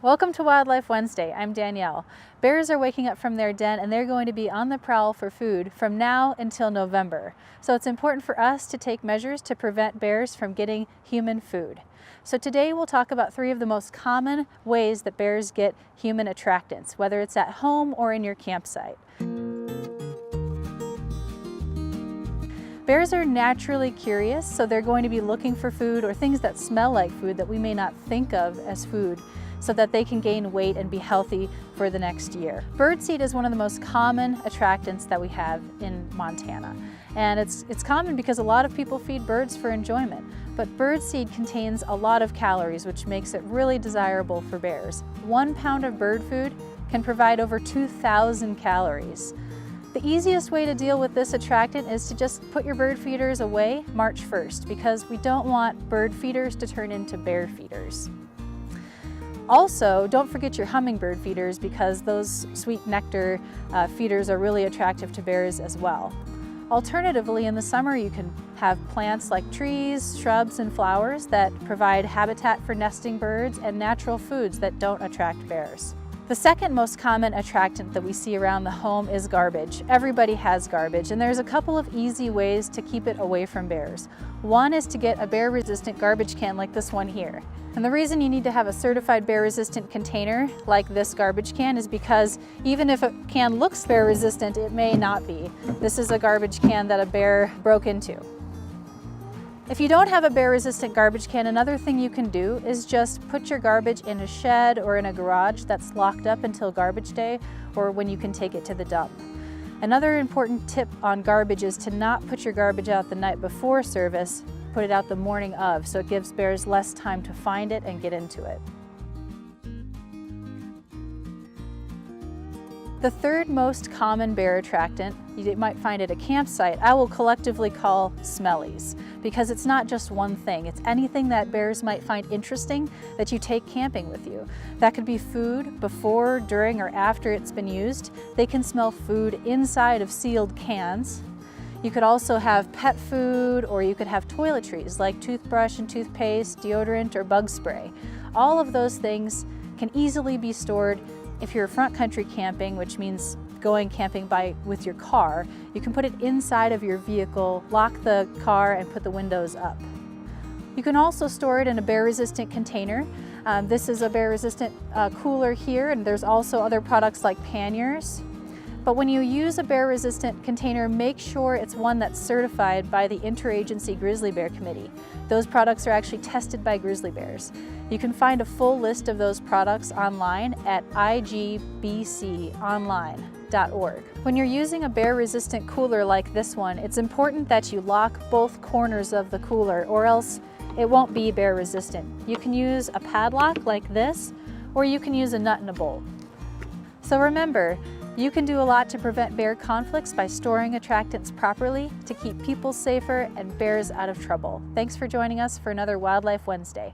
Welcome to Wildlife Wednesday. I'm Danielle. Bears are waking up from their den and they're going to be on the prowl for food from now until November. So it's important for us to take measures to prevent bears from getting human food. So today we'll talk about 3 of the most common ways that bears get human attractants, whether it's at home or in your campsite. Bears are naturally curious, so they're going to be looking for food or things that smell like food that we may not think of as food, so that they can gain weight and be healthy for the next year. Birdseed is one of the most common attractants that we have in Montana. And it's common because a lot of people feed birds for enjoyment. But birdseed contains a lot of calories, which makes it really desirable for bears. 1 pound of bird food can provide over 2,000 calories. The easiest way to deal with this attractant is to just put your bird feeders away March 1st, because we don't want bird feeders to turn into bear feeders. Also, don't forget your hummingbird feeders, because those sweet nectar feeders are really attractive to bears as well. Alternatively, in the summer you can have plants like trees, shrubs, and flowers that provide habitat for nesting birds and natural foods that don't attract bears. The second most common attractant that we see around the home is garbage. Everybody has garbage, and there's a couple of easy ways to keep it away from bears. One is to get a bear-resistant garbage can like this one here. And the reason you need to have a certified bear-resistant container like this garbage can is because even if a can looks bear-resistant, it may not be. This is a garbage can that a bear broke into. If you don't have a bear-resistant garbage can, another thing you can do is just put your garbage in a shed or in a garage that's locked up until garbage day, or when you can take it to the dump. Another important tip on garbage is to not put your garbage out the night before service, put it out the morning of, so it gives bears less time to find it and get into it. The third most common bear attractant you might find at a campsite, I will collectively call Smellies, because it's not just one thing. It's anything that bears might find interesting that you take camping with you. That could be food before, during, or after it's been used. They can smell food inside of sealed cans. You could also have pet food, or you could have toiletries like toothbrush and toothpaste, deodorant, or bug spray. All of those things can easily be stored. If you're front country camping, which means going camping with your car, you can put it inside of your vehicle, lock the car, and put the windows up. You can also store it in a bear-resistant container. This is a bear-resistant cooler here, and there's also other products like panniers. But when you use a bear-resistant container, make sure it's one that's certified by the Interagency Grizzly Bear Committee. Those products are actually tested by grizzly bears. You can find a full list of those products online at igbconline.org. When you're using a bear-resistant cooler like this one, it's important that you lock both corners of the cooler, or else it won't be bear-resistant. You can use a padlock like this, or you can use a nut and a bolt. So remember, you can do a lot to prevent bear conflicts by storing attractants properly to keep people safer and bears out of trouble. Thanks for joining us for another Wildlife Wednesday.